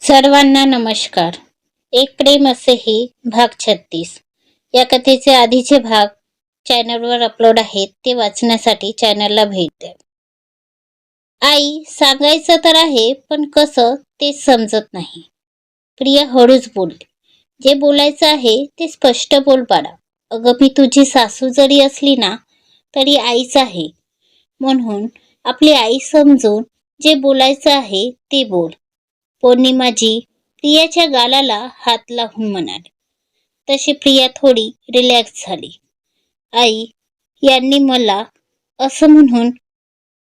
सर्वांना नमस्कार. एक प्रेम असेही भाग 36. या कथेचे आधीचे भाग चॅनलवर अपलोड आहेत, ते वाचण्यासाठी चॅनलला भेट द्या. आई सांगायचं तर आहे, पण कसं तेच समजत नाही. प्रिया हळूच बोलली. जे बोलायचं आहे ते स्पष्ट बोल बाळा. अगं मी तुझी सासू जरी असली ना तरी आईच आहे, म्हणून आपली आई समजून जे बोलायचं आहे ते बोल. पौर्णिमाजी प्रियाच्या गालाला हात लावून म्हणाले. तशी प्रिया थोडी रिलॅक्स झाली. आई यांनी मला असं म्हणून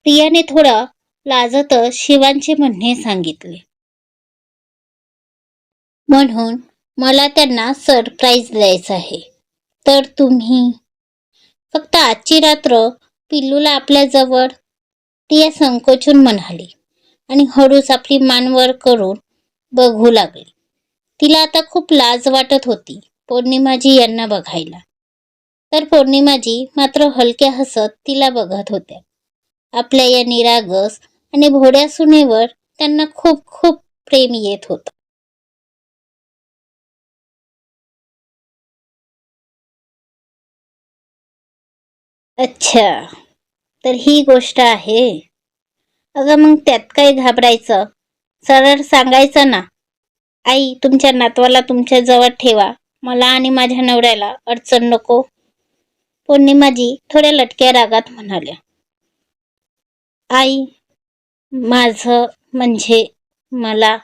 प्रियाने थोडा लाजत शिवांचे म्हणणे सांगितले. म्हणून मला त्यांना सरप्राईज द्यायचं आहे. तर तुम्ही फक्त आजची रात्र पिल्लूला आपल्या जवळ, प्रिया संकोचून म्हणाली आणि हळूच आपली मान वर करून बघू लागली. तिला आता खूप लाज वाटत होती पौर्णिमाजी यांना बघायला. तर पौर्णिमाजी मात्र हलक्या हसत तिला बघत होत्या. आपल्या या निरागस आणि भोळ्या सुनेवर त्यांना खूप खूप प्रेम येत होतं. अच्छा, तर ही गोष्ट आहे. अगं मग त्यात काय घाबरायचं, सरळ सांगायचं ना. आई तुमच्या नातवाला तुमच्या जवळ ठेवा, मला आणि माझ्या नवऱ्याला अडचण नको. पौर्णिमाजी थोड्या लटक्या रागात म्हणाल्या. आई माझं म्हणजे मला,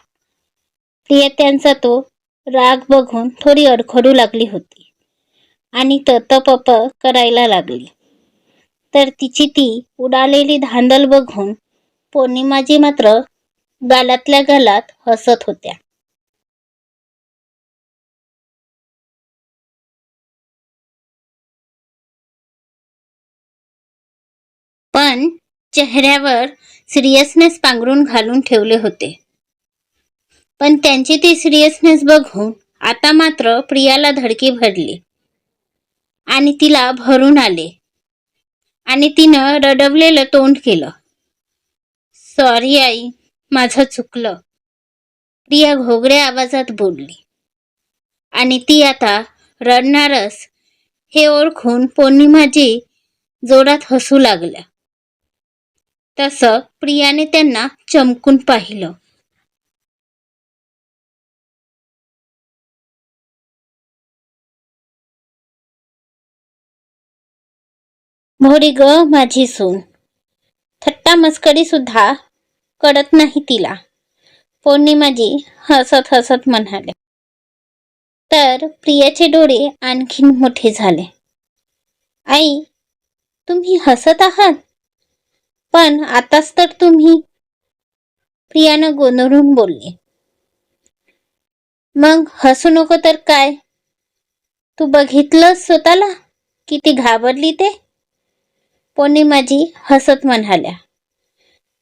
प्रिया त्यांचा तो राग बघून थोडी अडखडू लागली होती आणि ततपप करायला लागली. तर तिची ती उडालेली धांदल बघून पौर्णिमाजी मात्र गालातल्या गालात हसत होत्या. पण चेहऱ्यावर सिरियसनेस पांघरून घालून ठेवले होते. पण त्यांची ती सिरियसनेस बघून आता मात्र प्रियाला धडकी भरली आणि तिला भरून आले आणि तिनं रडवलेलं तोंड केलं. सॉरी आई, माझं चुकलं, प्रिया घोगऱ्या आवाजात बोलली. आणि ती आता रडणारच हे ओळखून पौर्णिमाजी जोरात हसू लागल्या. तसं प्रियाने त्यांना चमकून पाहिलं. भोरी ग माझी सून, थट्टा मस्करी सुद्धा कळत नाही तिला, पौर्णिमाजी हसत हसत म्हणाले. तर प्रियाचे डोळे आणखीन मोठे झाले. आई तुम्ही हसत आहात, पण आताच तर तुम्ही, प्रियानं गोंधळून बोलली. मग हसू नको तर काय, तू बघितलं स्वतःला किती घाबरली ते, पौर्णिमाजी हसत म्हणाल्या.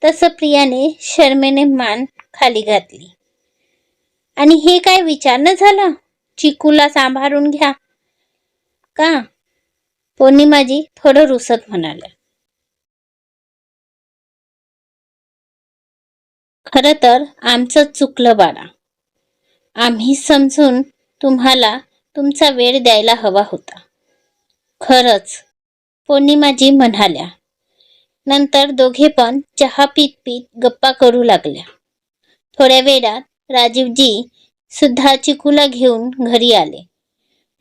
तसं प्रियाने शर्मेने मान खाली घातली. आणि हे काय विचारणं झालं, चिकूला सांभाळून घ्या का, पौर्णिमाजी थोडं रुसत म्हणाल्या. खरं तर आमचं चुकलं बाळा, आम्ही समजून तुम्हाला तुमचा वेळ द्यायला हवा होता. खरंच, पौर्णिमाजी म्हणाल्या. नंतर दोघे पण चहा पीत पीत गप्पा करू लागल्या. थोड्या वेळात राजीवजी सुद्धा चिकूला घेऊन घरी आले.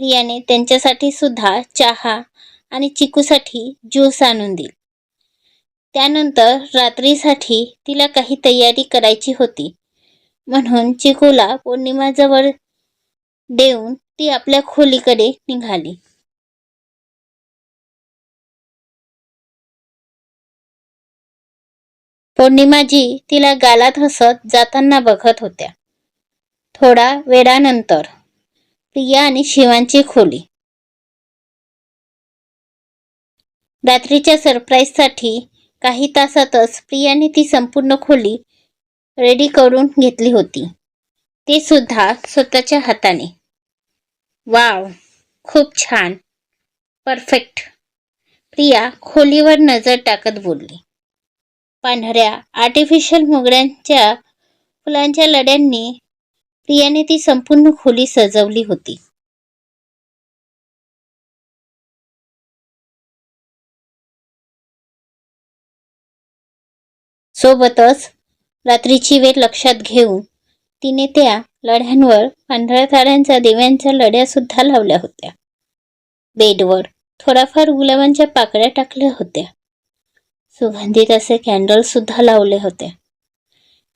प्रियाने त्यांच्यासाठी सुद्धा चहा आणि चिकूसाठी ज्यूस आणून दिली. त्यानंतर रात्रीसाठी तिला काही तयारी करायची होती, म्हणून चिकूला पौर्णिमाजवळ देऊन ती आपल्या खोलीकडे निघाली. पौर्णिमाजी तिला गालात हसत जाताना बघत होत्या. थोडा वेळानंतर प्रिया आणि शिवांची खोली. रात्रीच्या सरप्राईजसाठी काही तासातच प्रियाने ती संपूर्ण खोली रेडी करून घेतली होती, ते सुद्धा स्वतःच्या हाताने. वाव, खूप छान, परफेक्ट, प्रिया खोलीवर नजर टाकत बोलली. पांढऱ्या आर्टिफिशियल मोगऱ्यांच्या फुलांच्या लड्यांनी प्रियाने ती संपूर्ण खोली सजवली होती. सोबतच रात्रीची वेळ लक्षात घेऊन तिने त्या लढ्यांवर पांढऱ्या ताऱ्यांच्या दिव्यांच्या लढ्या सुद्धा लावल्या होत्या. बेडवर थोडाफार गुलाबांच्या पाकळ्या टाकल्या होत्या. सुगंधित असे कॅन्डल सुद्धा लावले होते,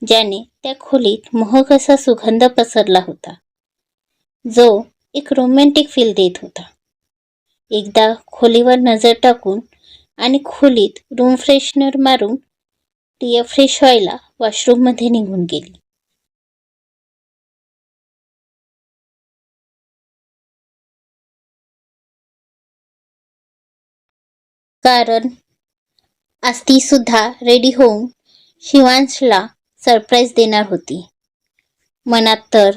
ज्याने त्या खोलीत मोहक असा सुगंध पसरला होता, जो एक रोमॅन्टिक फील देत होता. एकदा खोलीवर नजर टाकून आणि खोलीत रूम फ्रेशनर मारून प्रिया फ्रेश व्हायला वॉशरूम मध्ये निघून गेली. कारण आज ती सुद्धा रेडी होऊन शिवांशला सरप्राईज देणार होती. मनात तर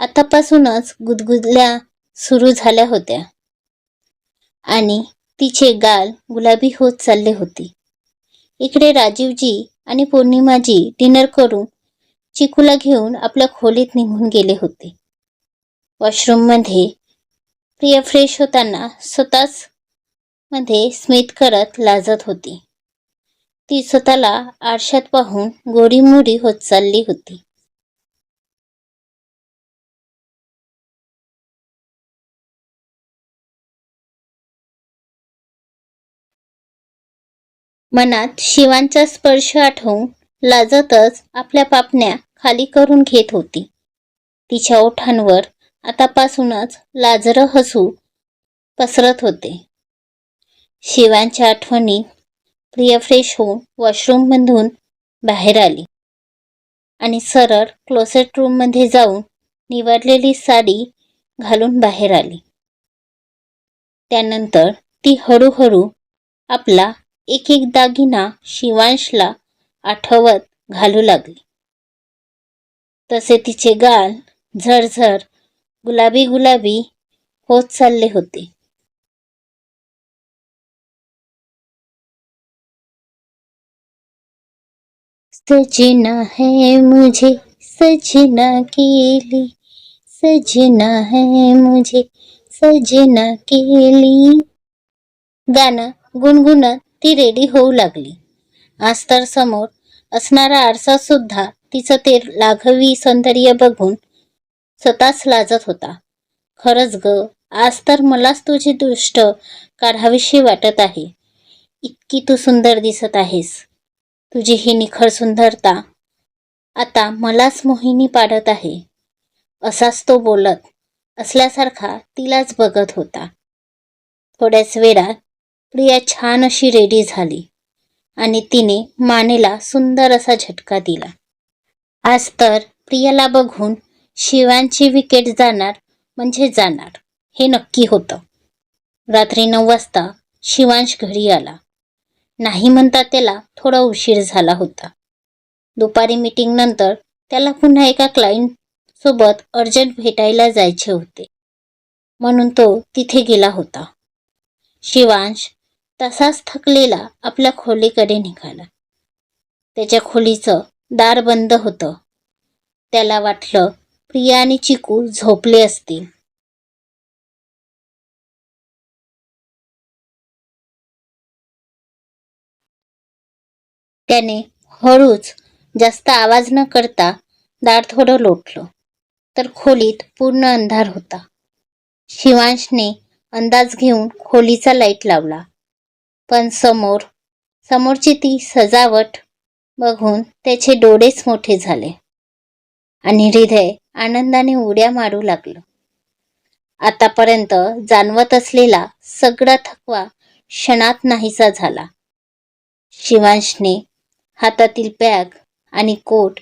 आतापासूनच गुदगुदल्या सुरू झाल्या होत्या आणि तिचे गाल गुलाबी होत चालले होते. इकडे राजीवजी आणि पौर्णिमाजी डिनर करून चिकूला घेऊन आपल्या खोलीत निघून गेले होते. वॉशरूम मध्ये प्रिया फ्रेश होताना स्वतःच मध्ये स्मित करत लाजत होती. ती स्वतःला आरशात पाहून गोरीमोरी होत चालली होती. मनात शिवांचा स्पर्श आठवून लाजतच आपल्या पापण्या खाली करून घेत होती. तिच्या ओठांवर आतापासूनच लाजरं हसू पसरत होते. शिवांच्या आठवणी प्रिया फ्रेश होऊन वॉशरूम मधून बाहेर आली आणि सरळ क्लोसेट रूम मध्ये जाऊन निवडलेली साडी घालून बाहेर आली. त्यानंतर ती हळूहळू आपला एक एक दागिना शिवांशला आठवत घालू लागली. तसे तिचे गाल झरझर गुलाबी गुलाबी होत चालले होते. सजना है मुझे सजना के लिए, सजना है मुझे सजना के लिए, गाणं गुणगुणत ती रेडी होऊ लागली. आज तर समोर असणारा आरसा सुद्धा तिचं ते लाघवी सौंदर्य बघून स्वतःच लाजत होता. खरंच ग, आज तर मलाच तुझी दृष्ट काढावीशी वाटत आहे. इतकी तू सुंदर दिसत आहेस. तुझी ही निखळ सुंदरता आता मलाच मोहिनी पाडत आहे. असाच तो बोलत असल्यासारखा तिलाच बघत होता. थोड्याच वेळात प्रिया छान अशी रेडी झाली आणि तिने मानेला सुंदर असा झटका दिला. आज तर प्रियाला बघून शिवांची विकेट जाणार म्हणजे जाणार हे नक्की होतं. रात्री 9 वाजता शिवांश घरी आला. नाही म्हणता त्याला थोडा उशीर झाला होता. दुपारी मीटिंग नंतर त्याला पुन्हा एका क्लायंट सोबत अर्जंट भेटायला जायचे होते, म्हणून तो तिथे गेला होता. शिवांश तसाच थकलेला आपल्या खोलीकडे निघाला. त्याच्या खोलीचं दार बंद होतं. त्याला वाटलं प्रिया आणि चिकू झोपले असतील. त्याने हळूच जास्त आवाज न करता दार थोडं लोटलं तर खोलीत पूर्ण अंधार होता. शिवांशने अंदाज घेऊन खोलीचा लाईट लावला, पण समोरची ती सजावट बघून त्याचे डोळेच मोठे झाले आणि हृदय आनंदाने उड्या मारू लागलं. आतापर्यंत जाणवत असलेला सगळा थकवा क्षणात नाहीसा झाला. शिवांशने हातातील बॅग आणि कोट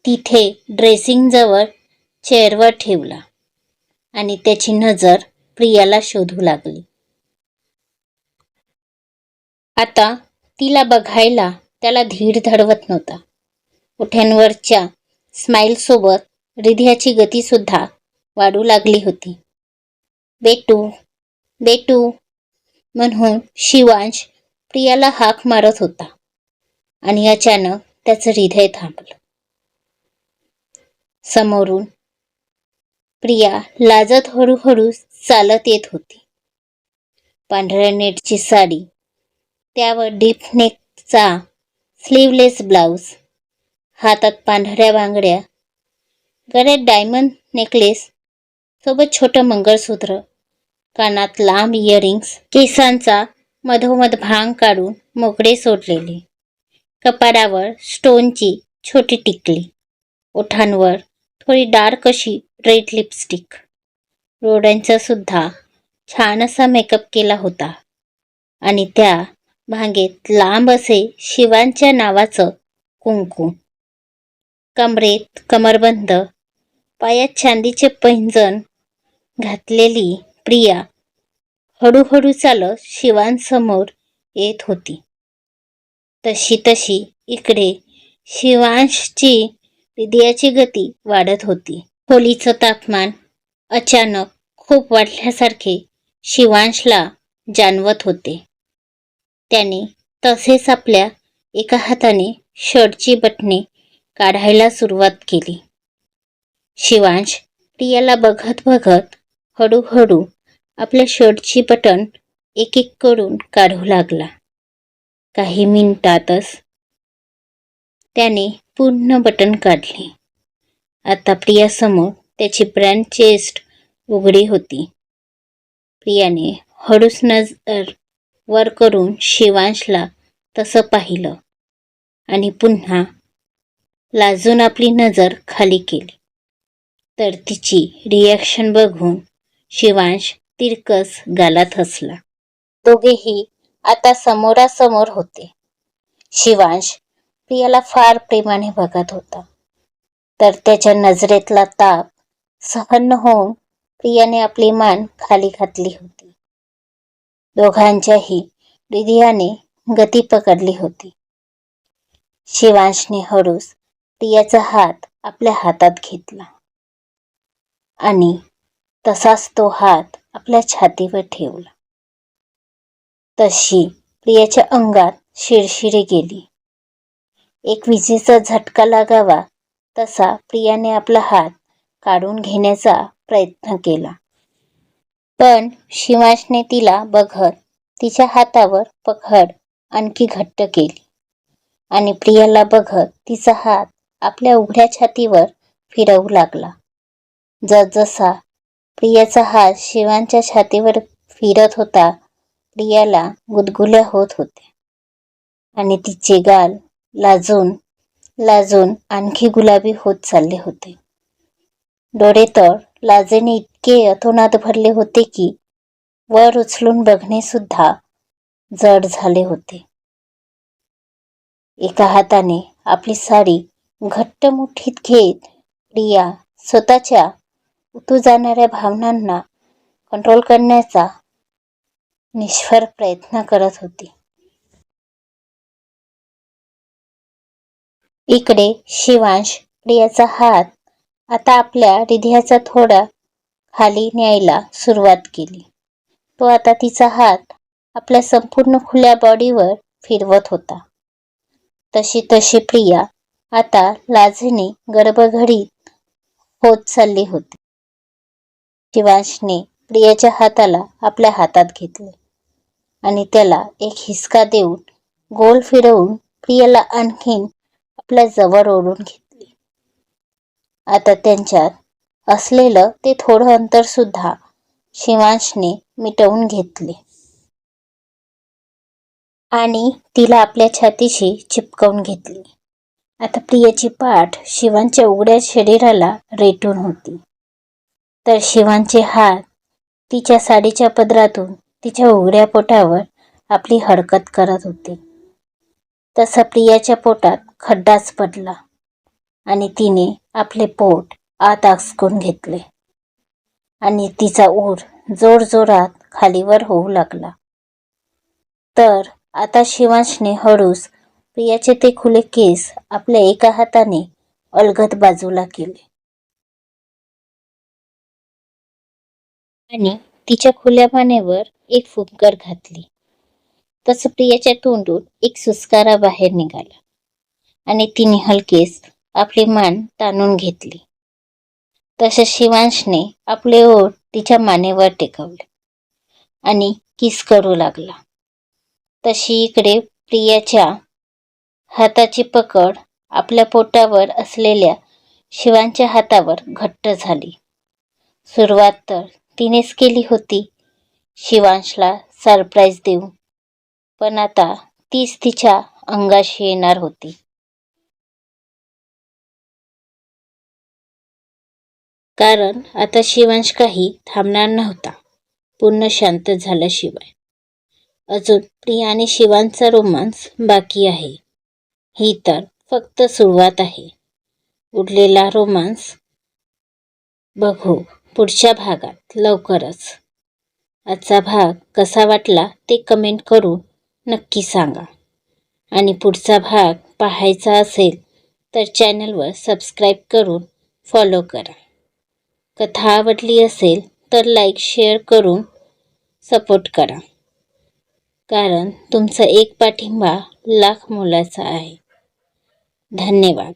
तिथे ड्रेसिंग जवळ चेअरवर ठेवला आणि त्याची नजर प्रियाला शोधू लागली. आता तिला बघायला त्याला धीर धडवत नव्हता. ओठांवरच्या स्माईल सोबत हृदयाची गती सुद्धा वाढू लागली होती. बेटू बेटू म्हणून शिवांश प्रियाला हाक मारत होता आणि अचानक त्याचं हृदय थांबलं. समोरून प्रिया लाजत हळूहळू चालत येत होती. पांढऱ्या नेटची साडी, त्यावर डीप नेकचा स्लीवलेस ब्लाउज, हातात पांढऱ्या बांगड्या, गळ्यात डायमंड नेकलेस सोबत छोटं मंगळसूत्र, कानात लांब इयरिंग्स, केसांचा मधोमध भांग काढून मोकळे सोडलेले, कपाळावर स्टोनची छोटी टिकली, ओठांवर थोडी डार्क अशी रेड लिपस्टिक, डोळ्यांचा सुद्धा छान असा मेकअप केला होता आणि त्या भांगेत लांब असे शिवांच्या नावाचं कुंकू, कमरेत कमरबंद, पायात चांदीचे पैंजण घातलेली प्रिया हळूहळू चालत शिवांसमोर येत होती. तशी तशी इकडे शिवांशची हृदयाची गती वाढत होती. खोलीचं तापमान अचानक खूप वाढल्यासारखे शिवांशला जाणवत होते. त्याने तसेच आपल्या एका हाताने शर्टची बटणे काढायला सुरुवात केली. शिवांश प्रियाला बघत बघत हळूहळू आपल्या शर्टची बटन एक एक करून काढू लागला. काही मिनिटातच त्याने पूर्ण बटन काढले. आता प्रियासमोर त्याची ब्रँड चेस्ट उघडी होती. प्रियाने हळूच नजर वर करून शिवांशला तसं पाहिलं आणि पुन्हा लाजून आपली नजर खाली केली. तर तिची रिॲक्शन बघून शिवांश तिरकस गालात हसला. दोघेही आता समोरासमोर होते. शिवांश प्रियाला फार प्रेमाने बघत होता, तर त्याच्या नजरेतला ताप सहन न होऊन प्रियाने आपली मान खाली घातली होती. दोघांच्याही हृदयाने गती पकडली होती. शिवांशने हळूच प्रियाचा हात आपल्या हातात घेतला आणि तसाच तो हात आपल्या छातीवर ठेवला. तशी प्रियाच्या अंगात शिरशिरी गेली. एक विजेचा झटका लागावा तसा प्रियाने आपला हात काढून घेण्याचा प्रयत्न केला, पण शिवांशने तिला बघत तिच्या हातावर पकड आणखी घट्ट केली आणि प्रियाला बघत तिचा हात आपल्या उघड्या छातीवर फिरवू लागला. जसजसा प्रियाचा हात शिवांच्या छातीवर फिरत होता, प्रियाला गुदगुल्या होत होत्या आणि तिचे गाल लाजून लाजून आणखी गुलाबी होत चालले होते. डोळे तर लाजेने इतके अतोनात भरले होते की वर उचलून बघणे सुद्धा जड झाले होते. एका हाताने आपली साडी घट्ट मुठीत घेत प्रिया स्वतःच्या उतू जाणाऱ्या भावनांना कंट्रोल करण्याचा निष्फळ प्रयत्न करत होती. इकडे शिवांश प्रियाचा हात आता आपल्या हृदयाचा थोडा खाली न्यायला सुरुवात केली. तो आता तिचा हात आपल्या संपूर्ण खुल्या बॉडीवर फिरवत होता. तशी तशी प्रिया आता लाजेने गडबडीत होत चालली होती. शिवांशने प्रियाच्या हाताला आपल्या हातात घेतले आणि त्याला एक हिसका देऊन गोल फिरवून प्रियाला आणखीन आपल्या जवळ ओढून घेतले. आता त्यांच्यात असलेलं ते थोडं अंतर सुद्धा शिवांशने मिटवून घेतले आणि तिला आपल्या छातीशी चिपकवून घेतली. आता प्रियाची पाठ शिवांच्या उघड्या शरीराला रेटून होती, तर शिवांचे हात तिच्या साडीच्या पदरातून तिच्या उघड्या पोटावर आपली हरकत करत होते. तसा प्रियाच्या पोटात खड्डाच पडला आणि तिने आपले पोट आत आसकून घेतले आणि तिचा ऊर जोरजोरात खालीवर होऊ लागला. तर आता शिवांशने हळूच प्रियाचे ते खुले केस आपल्या एका हाताने अलगद बाजूला केले आणि तिच्या खुल्या मानेवर एक फुंकर घातली. तसं प्रियाच्या तोंडून एक सुस्कारा बाहेर निघाला आणि तिने हलकेच आपली मान ताणून घेतली. तसे शिवांशने आपले ओठ तिच्या मानेवर टेकवले आणि किस करू लागला. तशी इकडे प्रियाच्या हाताची पकड आपल्या पोटावर असलेल्या शिवांच्या हातावर घट्ट झाली. सुरुवात तर तिनेच केली होती शिवांशला सरप्राईज देऊन, पण आता तीच तिच्या अंगाशी येणार होती. कारण आता शिवांश काही थांबणार नव्हता. पूर्ण शांत झाल्याशिवाय. अजून प्रिया आणि शिवांचा रोमांस बाकी आहे. ही तर फक्त सुरुवात आहे. उरलेला रोमांस बघू पुढच्या भागात लवकरच. आजचा भाग कसा वाटला ते कमेंट करून नक्की सांगा. आणि पुढचा भाग पाहायचा असेल तर चॅनलवर सबस्क्राईब करून फॉलो करा. कथा आवडली असेल तर लाईक शेअर करून सपोर्ट करा. कारण तुमचा एक पाठिंबा लाख मोलाचा आहे. धन्यवाद.